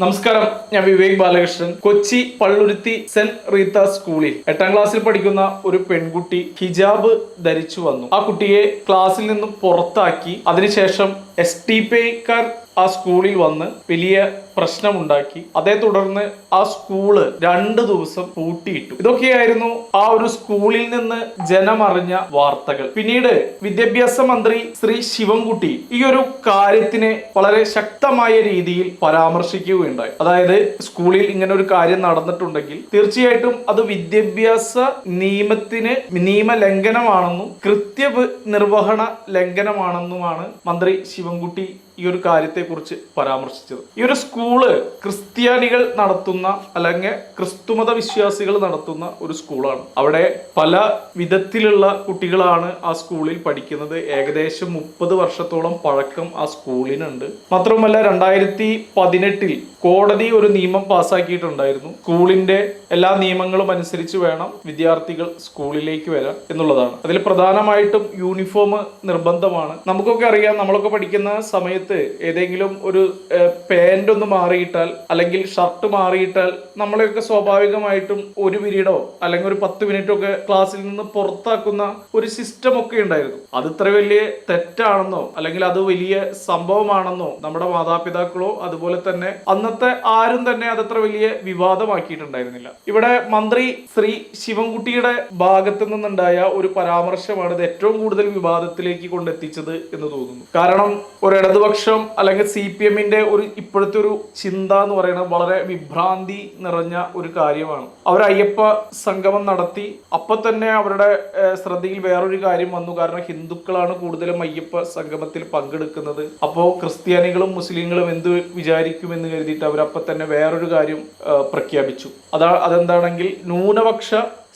നമസ്കാരം, ഞാൻ വിവേക് ബാലകൃഷ്ണൻ. കൊച്ചി പള്ളുരുത്തി സെന്റ് റീത്ത സ്കൂളിൽ 8ാം ക്ലാസ്സിൽ പഠിക്കുന്ന ഒരു പെൺകുട്ടി ഹിജാബ് ധരിച്ചു വന്നു. ആ കുട്ടിയെ ക്ലാസ്സിൽ നിന്നും പുറത്താക്കി. അതിനുശേഷം STPIക്കാർ ആ സ്കൂളിൽ വന്ന് വലിയ പ്രശ്നമുണ്ടാക്കി. അതേ തുടർന്ന് ആ സ്കൂള് 2 ദിവസം പൂട്ടിയിട്ടു. ഇതൊക്കെയായിരുന്നു ആ ഒരു സ്കൂളിൽ നിന്ന് ജനമറിഞ്ഞ വാർത്തകൾ. പിന്നീട് വിദ്യാഭ്യാസ മന്ത്രി ശ്രീ ശിവൻകുട്ടി ഈ ഒരു കാര്യത്തിനെ വളരെ ശക്തമായ രീതിയിൽ പരാമർശിക്കുകയുണ്ടായി. അതായത് സ്കൂളിൽ ഇങ്ങനെ ഒരു കാര്യം നടന്നിട്ടുണ്ടെങ്കിൽ തീർച്ചയായിട്ടും അത് വിദ്യാഭ്യാസ നിയമലംഘനമാണെന്നും നിർവഹണ ലംഘനമാണെന്നുമാണ് മന്ത്രി ശിവൻകുട്ടി ഈ ഒരു കാര്യത്തെക്കുറിച്ച് പരാമർശിച്ചത്. ഈ ഒരു സ്കൂള് ക്രിസ്ത്യാനികൾ നടത്തുന്ന അല്ലെങ്കിൽ ക്രിസ്തുമത വിശ്വാസികൾ നടത്തുന്ന ഒരു സ്കൂളാണ്. അവിടെ പല വിധത്തിലുള്ള കുട്ടികളാണ് ആ സ്കൂളിൽ പഠിക്കുന്നത്. ഏകദേശം 30 വർഷത്തോളം പഴക്കം ആ സ്കൂളിനുണ്ട്. മാത്രമല്ല 2018 കോടതി ഒരു നിയമം പാസ്സാക്കിയിട്ടുണ്ടായിരുന്നു. സ്കൂളിന്റെ എല്ലാ നിയമങ്ങളും അനുസരിച്ച് വേണം വിദ്യാർത്ഥികൾ സ്കൂളിലേക്ക് വരാൻ എന്നുള്ളതാണ്. അതിൽ പ്രധാനമായിട്ടും യൂണിഫോം നിർബന്ധമാണ്. നമുക്കൊക്കെ അറിയാം, നമ്മളൊക്കെ പഠിക്കുന്ന സമയത്ത് ഏതെങ്കിലും ഒരു പാന്റ് ഒന്ന് മാറിയിട്ടാൽ അല്ലെങ്കിൽ ഷർട്ട് മാറിയിട്ടാൽ നമ്മളെയൊക്കെ സ്വാഭാവികമായിട്ടും ഒരു പീരീഡോ അല്ലെങ്കിൽ ഒരു 10 മിനിറ്റോ ഒക്കെ ക്ലാസ്സിൽ നിന്ന് പുറത്താക്കുന്ന ഒരു സിസ്റ്റം ഒക്കെ ഉണ്ടായിരുന്നു. അത് ഇത്ര വലിയ തെറ്റാണെന്നോ അല്ലെങ്കിൽ അത് വലിയ സംഭവമാണെന്നോ നമ്മുടെ മാതാപിതാക്കളോ അതുപോലെ തന്നെ അന്നത്തെ ആരും തന്നെ അതത്ര വലിയ വിവാദമാക്കിയിട്ടുണ്ടായിരുന്നില്ല. ഇവിടെ മന്ത്രി ശ്രീ ശിവൻകുട്ടിയുടെ ഭാഗത്ത് നിന്നുണ്ടായ ഒരു പരാമർശമാണ് ഇത് ഏറ്റവും കൂടുതൽ വിവാദത്തിലേക്ക് കൊണ്ടെത്തിച്ചത് എന്ന് തോന്നുന്നു. കാരണം ഒരു ഇടതുപക്ഷം അല്ലെങ്കിൽ CPMന്റെ ഒരു ഇപ്പോഴത്തെ ഒരു ചിന്ത എന്ന് പറയുന്നത് വളരെ വിഭ്രാന്തി നിറഞ്ഞ ഒരു കാര്യമാണ്. അവർ അയ്യപ്പ സംഗമം നടത്തി. അപ്പൊ തന്നെ അവരുടെ ശ്രദ്ധയിൽ വേറൊരു കാര്യം വന്നു. കാരണം ഹിന്ദുക്കളാണ് കൂടുതലും അയ്യപ്പ സംഗമത്തിൽ പങ്കെടുക്കുന്നത്. അപ്പോൾ ക്രിസ്ത്യാനികളും മുസ്ലിങ്ങളും എന്ത് വിചാരിക്കുമെന്ന് കരുതിയിട്ട് അവരപ്പം തന്നെ വേറൊരു കാര്യം പ്രഖ്യാപിച്ചു. അതെന്താണെങ്കിൽ ന്യൂനപക്ഷ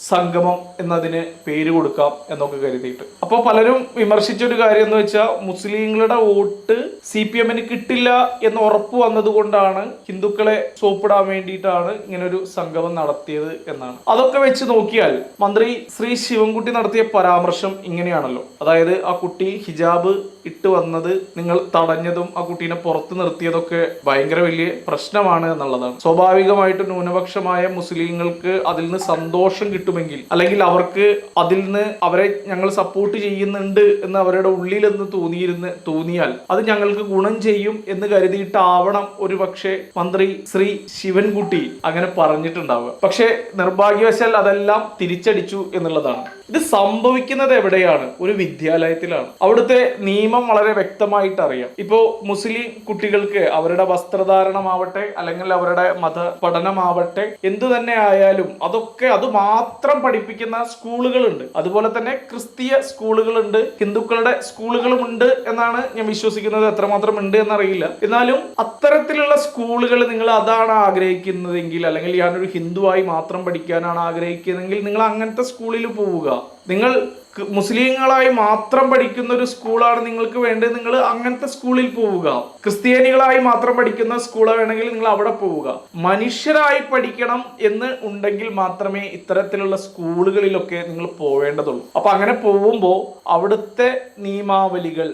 സംഗമം എന്നതിന് പേര് കൊടുക്കാം എന്നൊക്കെ കരുതിയിട്ട്. അപ്പോൾ പലരും വിമർശിച്ചൊരു കാര്യം എന്ന് വെച്ചാൽ മുസ്ലിങ്ങളുടെ വോട്ട് CPMന് കിട്ടില്ല എന്ന് ഉറപ്പ് വന്നതുകൊണ്ടാണ് ഹിന്ദുക്കളെ സോപ്പിടാൻ വേണ്ടിയിട്ടാണ് ഇങ്ങനൊരു സംഗമം നടത്തിയത് എന്നാണ്. അതൊക്കെ വെച്ച് നോക്കിയാൽ മന്ത്രി ശ്രീ ശിവൻകുട്ടി നടത്തിയ പരാമർശം ഇങ്ങനെയാണല്ലോ. അതായത് ആ കുട്ടി ഹിജാബ് ഇട്ട് വന്നത് നിങ്ങൾ തടഞ്ഞതും ആ കുട്ടീനെ പുറത്ത് നിർത്തിയതൊക്കെ ഭയങ്കര വലിയ പ്രശ്നമാണ് എന്നുള്ളതാണ്. സ്വാഭാവികമായിട്ടും ന്യൂനപക്ഷമായ മുസ്ലിങ്ങൾക്ക് അതിൽ നിന്ന് സന്തോഷം കിട്ടുമെങ്കിൽ അല്ലെങ്കിൽ അവർക്ക് അതിൽ നിന്ന് അവരെ ഞങ്ങൾ സപ്പോർട്ട് ചെയ്യുന്നുണ്ട് എന്ന് അവരുടെ ഉള്ളിൽ എന്ന് തോന്നിയാൽ അത് ഞങ്ങൾക്ക് ഗുണം ചെയ്യും എന്ന് കരുതിയിട്ടാവണം ഒരു പക്ഷേ മന്ത്രി ശ്രീ ശിവൻകുട്ടി അങ്ങനെ പറഞ്ഞിട്ടുണ്ടാവുക. പക്ഷേ നിർഭാഗ്യവശാൽ അതെല്ലാം തിരിച്ചടിച്ചു എന്നുള്ളതാണ്. ഇത് സംഭവിക്കുന്നത് എവിടെയാണ്? ഒരു വിദ്യാലയത്തിലാണ്. അവിടുത്തെ നിയമം വളരെ വ്യക്തമായിട്ട് അറിയാം. ഇപ്പോ മുസ്ലിം കുട്ടികൾക്ക് അവരുടെ വസ്ത്രധാരണമാവട്ടെ അല്ലെങ്കിൽ അവരുടെ മത പഠനമാവട്ടെ എന്തു തന്നെ ആയാലും അത് മാത്രം പഠിപ്പിക്കുന്ന സ്കൂളുകളുണ്ട്. അതുപോലെ തന്നെ ക്രിസ്തീയ സ്കൂളുകളുണ്ട്, ഹിന്ദുക്കളുടെ സ്കൂളുകളുമുണ്ട് എന്നാണ് ഞാൻ വിശ്വസിക്കുന്നത്. എത്രമാത്രം ഉണ്ട് എന്നറിയില്ല. എന്നാലും അത്തരത്തിലുള്ള സ്കൂളുകൾ നിങ്ങൾ അതാണ് ആഗ്രഹിക്കുന്നതെങ്കിൽ അല്ലെങ്കിൽ ഞാനൊരു ഹിന്ദുവായി മാത്രം പഠിക്കാനാണ് ആഗ്രഹിക്കുന്നതെങ്കിൽ നിങ്ങൾ അങ്ങനത്തെ സ്കൂളിൽ പോവുക. നിങ്ങൾ മുസ്ലിങ്ങളായി മാത്രം പഠിക്കുന്ന ഒരു സ്കൂളാണ് നിങ്ങൾക്ക് വേണ്ടത്, നിങ്ങൾ അങ്ങനത്തെ സ്കൂളിൽ പോവുക. ക്രിസ്ത്യാനികളായി മാത്രം പഠിക്കുന്ന സ്കൂള് വേണമെങ്കിൽ നിങ്ങൾ അവിടെ പോവുക. മനുഷ്യരായി പഠിക്കണം എന്ന് ഉണ്ടെങ്കിൽ മാത്രമേ ഇത്തരത്തിലുള്ള സ്കൂളുകളിലൊക്കെ നിങ്ങൾ പോവേണ്ടതുള്ളൂ. അപ്പൊ അങ്ങനെ പോകുമ്പോൾ അവിടുത്തെ നിയമാവലികൾ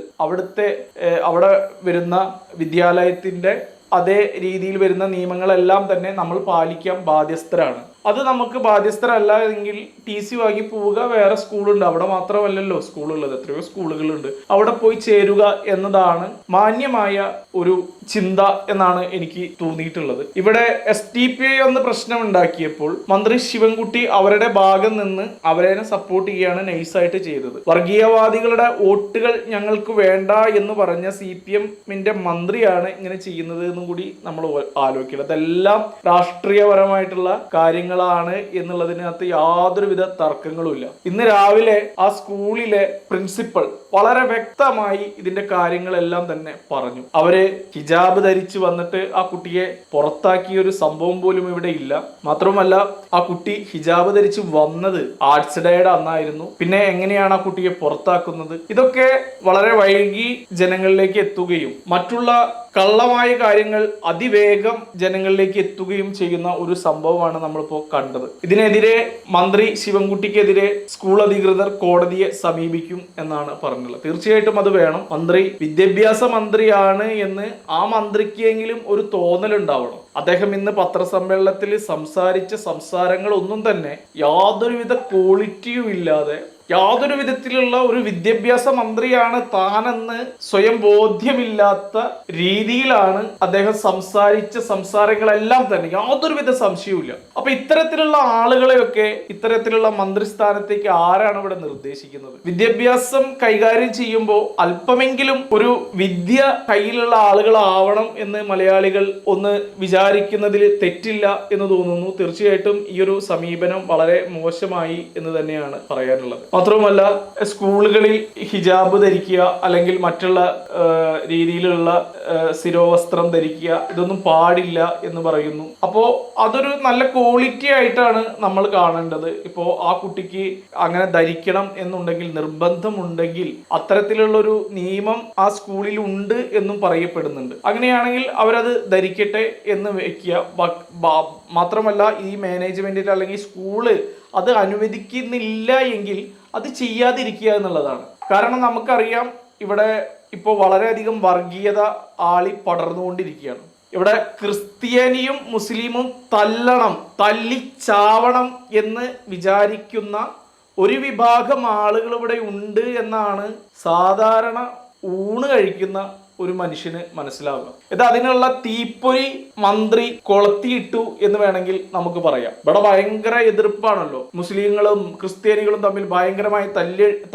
അവിടെ വരുന്ന വിദ്യാലയത്തിന്റെ അതേ രീതിയിൽ വരുന്ന നിയമങ്ങളെല്ലാം തന്നെ നമ്മൾ പാലിക്കാൻ ബാധ്യസ്ഥരാണ്. അത് നമുക്ക് ബാധ്യസ്ഥരല്ല എങ്കിൽ TC വാങ്ങി പോവുക. വേറെ സ്കൂളുണ്ട്, അവിടെ മാത്രമല്ലല്ലോ സ്കൂളുള്ളത്, എത്രയോ സ്കൂളുകളുണ്ട്, അവിടെ പോയി ചേരുക എന്നതാണ് മാന്യമായ ഒരു ചിന്ത എന്നാണ് എനിക്ക് തോന്നിയിട്ടുള്ളത്. ഇവിടെ STPI ഒന്ന് പ്രശ്നം ഉണ്ടാക്കിയപ്പോൾ മന്ത്രി ശിവൻകുട്ടി അവരുടെ ഭാഗം നിന്ന് അവരെ സപ്പോർട്ട് ചെയ്യുകയാണ് നൈസായിട്ട് ചെയ്തത്. വർഗീയവാദികളുടെ വോട്ടുകൾ ഞങ്ങൾക്ക് വേണ്ട എന്ന് പറഞ്ഞ CPMന്റെ മന്ത്രിയാണ് ഇങ്ങനെ ചെയ്യുന്നത് എന്നും കൂടി നമ്മൾ ആലോചിക്കണം. അതെല്ലാം രാഷ്ട്രീയപരമായിട്ടുള്ള കാര്യങ്ങളാണ് എന്നുള്ളതിനകത്ത് യാതൊരുവിധ തർക്കങ്ങളുമില്ല. ഇന്ന് രാവിലെ ആ സ്കൂളിലെ പ്രിൻസിപ്പൽ വളരെ വ്യക്തമായി ഇതിന്റെ കാര്യങ്ങളെല്ലാം തന്നെ പറഞ്ഞു. അവര് ഹിജാബ് ധരിച്ച് വന്നിട്ട് ആ കുട്ടിയെ പുറത്താക്കിയ ഒരു സംഭവം പോലും ഇവിടെ ഇല്ല. മാത്രമല്ല ആ കുട്ടി ഹിജാബ് ധരിച്ച് വന്നത് ആർട്സ് ഡേയുടെ അന്നായിരുന്നു. പിന്നെ എങ്ങനെയാണ് ആ കുട്ടിയെ പുറത്താക്കുന്നത്? ഇതൊക്കെ വളരെ വൈകി ജനങ്ങളിലേക്ക് എത്തുകയും മറ്റുള്ള കള്ളമായ കാര്യങ്ങൾ അതിവേഗം ജനങ്ങളിലേക്ക് എത്തുകയും ചെയ്യുന്ന ഒരു സംഭവമാണ് നമ്മളിപ്പോൾ കണ്ടത്. ഇതിനെതിരെ മന്ത്രി ശിവൻകുട്ടിക്കെതിരെ സ്കൂൾ അധികൃതർ കോടതിയെ സമീപിക്കും എന്നാണ് പറഞ്ഞുള്ളത്. തീർച്ചയായിട്ടും അത് വേണം. മന്ത്രി വിദ്യാഭ്യാസ മന്ത്രിയാണ് എന്ന് ആ മന്ത്രിക്കെങ്കിലും ഒരു തോന്നലുണ്ടാവണം. അദ്ദേഹം ഇന്ന് പത്രസമ്മേളനത്തിൽ സംസാരിച്ച സംസാരങ്ങളൊന്നും തന്നെ യാതൊരുവിധ ക്വാളിറ്റിയും ഇല്ലാതെ, യാതൊരു വിധത്തിലുള്ള ഒരു വിദ്യാഭ്യാസ മന്ത്രിയാണ് താനെന്ന് സ്വയം ബോധ്യമില്ലാത്ത രീതിയിലാണ് അദ്ദേഹം സംസാരിച്ച സംസാരങ്ങളെല്ലാം തന്നെ. യാതൊരുവിധ സംശയവുമില്ല. അപ്പൊ ഇത്തരത്തിലുള്ള ആളുകളെയൊക്കെ ഇത്തരത്തിലുള്ള മന്ത്രിസ്ഥാനത്തേക്ക് ആരാണ് ഇവിടെ നിർദ്ദേശിക്കുന്നത്? വിദ്യാഭ്യാസം കൈകാര്യം ചെയ്യുമ്പോൾ അല്പമെങ്കിലും ഒരു വിദ്യ കയ്യിലുള്ള ആളുകളാവണം എന്ന് മലയാളികൾ ഒന്ന് വിചാരിക്കുന്നതിൽ തെറ്റില്ല എന്ന് തോന്നുന്നു. തീർച്ചയായിട്ടും ഈ ഒരു സമീപനം വളരെ മോശമായി എന്ന് തന്നെയാണ് പറയാനുള്ളത്. മാത്രവുമല്ല, സ്കൂളുകളിൽ ഹിജാബ് ധരിക്കുക അല്ലെങ്കിൽ മറ്റുള്ള രീതിയിലുള്ള ശിരോവസ്ത്രം ധരിക്കുക, ഇതൊന്നും പാടില്ല എന്ന് പറയുന്നു. അപ്പോൾ അതൊരു നല്ല ക്വാളിറ്റി ആയിട്ടാണ് നമ്മൾ കാണേണ്ടത്. ഇപ്പോൾ ആ കുട്ടിക്ക് അങ്ങനെ ധരിക്കണം എന്നുണ്ടെങ്കിൽ, നിർബന്ധമുണ്ടെങ്കിൽ അത്തരത്തിലുള്ള ഒരു നിയമം ആ സ്കൂളിൽ ഉണ്ട് എന്നും പറയപ്പെടുന്നുണ്ട്. അങ്ങനെയാണെങ്കിൽ അവരത് ധരിക്കട്ടെ എന്ന് വെക്കുക. മാത്രമല്ല, ഈ മാനേജ്മെന്റിൽ അല്ലെങ്കിൽ സ്കൂള് അത് അനുവദിക്കുന്നില്ല എങ്കിൽ അത് ചെയ്യാതിരിക്കുക എന്നുള്ളതാണ്. കാരണം നമുക്കറിയാം, ഇവിടെ ഇപ്പോൾ വളരെയധികം വർഗീയത ആളി പടർന്നുകൊണ്ടിരിക്കുകയാണ്. ഇവിടെ ക്രിസ്ത്യാനിയും മുസ്ലിമും തല്ലിച്ചാവണം എന്ന് വിചാരിക്കുന്ന ഒരു വിഭാഗം ആളുകൾ ഇവിടെ ഉണ്ട് എന്നാണ് സാധാരണ ഊണ് കഴിക്കുന്ന ഒരു മനുഷ്യന് മനസ്സിലാവുക. ഇത് അതിനുള്ള തീപ്പൊരി മന്ത്രി കൊളത്തിയിട്ടു എന്ന് വേണമെങ്കിൽ നമുക്ക് പറയാം. ഇവിടെ ഭയങ്കര എതിർപ്പാണല്ലോ. മുസ്ലിങ്ങളും ക്രിസ്ത്യാനികളും തമ്മിൽ ഭയങ്കരമായി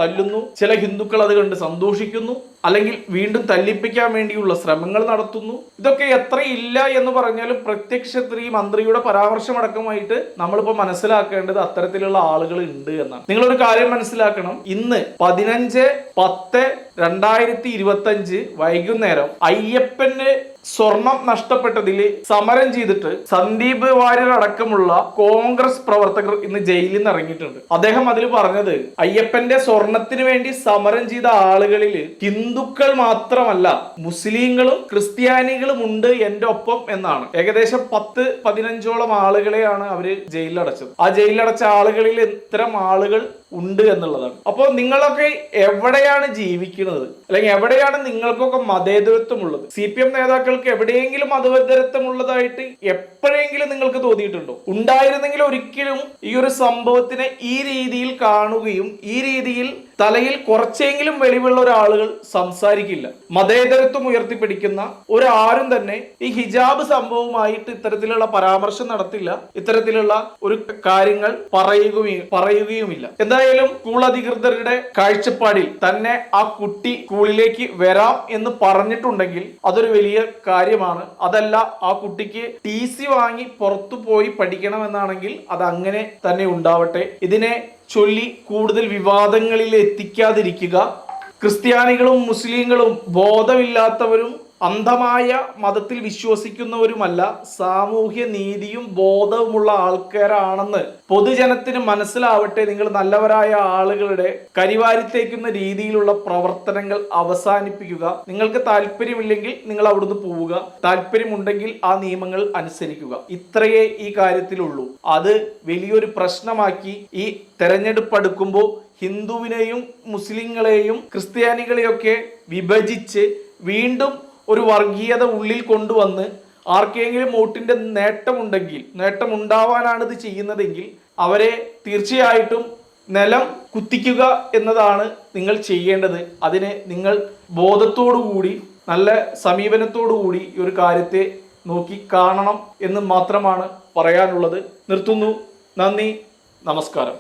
തല്ലുന്നു. ചില ഹിന്ദുക്കൾ അത് കണ്ട് സന്തോഷിക്കുന്നു, അല്ലെങ്കിൽ വീണ്ടും തല്ലിപ്പിക്കാൻ വേണ്ടിയുള്ള ശ്രമങ്ങൾ നടത്തുന്നു. ഇതൊക്കെ എത്രയില്ല എന്ന് പറഞ്ഞാലും പ്രത്യക്ഷത്തിൽ ഈ മന്ത്രിയുടെ പരാമർശമടക്കമായിട്ട് നമ്മളിപ്പോൾ മനസ്സിലാക്കേണ്ടത് അത്തരത്തിലുള്ള ആളുകൾ ഉണ്ട് എന്നാണ്. നിങ്ങളൊരു കാര്യം മനസ്സിലാക്കണം. ഇന്ന് 15/10/2025 വൈകുന്നേരം അയ്യപ്പന് സ്വർണം നഷ്ടപ്പെട്ടതിൽ സമരം ചെയ്തിട്ട് സന്ദീപ് വാര്യർ അടക്കമുള്ള കോൺഗ്രസ് പ്രവർത്തകർ ഇന്ന് ജയിലിൽ നിന്ന് ഇറങ്ങിയിട്ടുണ്ട്. അദ്ദേഹം അതിൽ പറഞ്ഞത്, അയ്യപ്പന്റെ സ്വർണത്തിന് വേണ്ടി സമരം ചെയ്ത ആളുകളിൽ ഹിന്ദുക്കൾ മാത്രമല്ല മുസ്ലിങ്ങളും ക്രിസ്ത്യാനികളും ഉണ്ട് എന്റെ ഒപ്പം എന്നാണ്. ഏകദേശം 10-15ഓളം ആളുകളെയാണ് അവര് ജയിലിലടച്ചത്. ആ ജയിലിലടച്ച ആളുകളിൽ ഇത്തരം ആളുകൾ ഉണ്ട് എന്നുള്ളതാണ്. അപ്പോൾ നിങ്ങളൊക്കെ എവിടെയാണ് ജീവിക്കുന്നത്, അല്ലെങ്കിൽ എവിടെയാണ് നിങ്ങൾക്കൊക്കെ മതേതരത്വം ഉള്ളത്? CPM നേതാക്കൾക്ക് എവിടെയെങ്കിലും മതേതരത്വം ഉള്ളതായിട്ട് എപ്പോഴെങ്കിലും നിങ്ങൾക്ക് തോന്നിയിട്ടുണ്ടോ? ഉണ്ടായിരുന്നെങ്കിൽ ഒരിക്കലും ഈ ഒരു സംഭവത്തിനെ ഈ രീതിയിൽ കാണുകയും ഈ രീതിയിൽ തലയിൽ കുറച്ചെങ്കിലും വെളിവുള്ള ഒരാളുകൾ സംസാരിക്കില്ല. മതേതരത്വം ഉയർത്തിപ്പിടിക്കുന്ന ഒരാരും തന്നെ ഈ ഹിജാബ് സംഭവമായിട്ട് ഇത്തരത്തിലുള്ള പരാമർശം നടത്തില്ല, ഇത്തരത്തിലുള്ള ഒരു കാര്യങ്ങൾ പറയുകയുമില്ല. എന്തായാലും സ്കൂൾ അധികൃതരുടെ കാഴ്ചപ്പാടിൽ തന്നെ ആ കുട്ടി സ്കൂളിലേക്ക് വരാം എന്ന് പറഞ്ഞിട്ടുണ്ടെങ്കിൽ അതൊരു വലിയ കാര്യമാണ്. അതല്ല, ആ കുട്ടിക്ക് TC വാങ്ങി പുറത്തു പോയി പഠിക്കണമെന്നാണെങ്കിൽ അത് അങ്ങനെ തന്നെ ഉണ്ടാവട്ടെ. ഇതിനെ ചൊല്ലി കൂടുതൽ വിവാദങ്ങളിൽ എത്തിക്കാതിരിക്കുക. ക്രിസ്ത്യാനികളും മുസ്ലിങ്ങളും ബോധമില്ലാത്തവരും അന്ധമായ മതത്തിൽ വിശ്വസിക്കുന്നവരുമല്ല, സാമൂഹ്യ നീതിയും ബോധവുമുള്ള ആൾക്കാരാണെന്ന് പൊതുജനത്തിന് മനസ്സിലാവട്ടെ. നിങ്ങൾ നല്ലവരായ ആളുകളുടെ കരിവാരിത്തേക്കുന്ന രീതിയിലുള്ള പ്രവർത്തനങ്ങൾ അവസാനിപ്പിക്കുക. നിങ്ങൾക്ക് താല്പര്യമില്ലെങ്കിൽ നിങ്ങൾ അവിടുന്ന് പോവുക, താല്പര്യമുണ്ടെങ്കിൽ ആ നിയമങ്ങൾ അനുസരിക്കുക. ഇത്രയേ ഈ കാര്യത്തിലുള്ളൂ. അത് വലിയൊരു പ്രശ്നമാക്കി ഈ തെരഞ്ഞെടുപ്പ് അടുക്കുമ്പോൾ ഹിന്ദുവിനെയും മുസ്ലിങ്ങളെയും ക്രിസ്ത്യാനികളെയൊക്കെ വിഭജിച്ച് വീണ്ടും ഒരു വർഗീയത ഉള്ളിൽ കൊണ്ടുവന്ന് ആർക്കെങ്കിലും വോട്ടിന്റെ നേട്ടം ഉണ്ടാവാനാണ് ഇത് ചെയ്യുന്നതെങ്കിൽ അവരെ തീർച്ചയായിട്ടും നിലം കുത്തിക്കുക എന്നതാണ് നിങ്ങൾ ചെയ്യേണ്ടത്. അതിന് നിങ്ങൾ ബോധത്തോടുകൂടി, നല്ല സമീപനത്തോടുകൂടി ഈ ഒരു കാര്യത്തെ നോക്കി കാണണം എന്ന് മാത്രമാണ് പറയാനുള്ളത്. നിർത്തുന്നു. നന്ദി, നമസ്കാരം.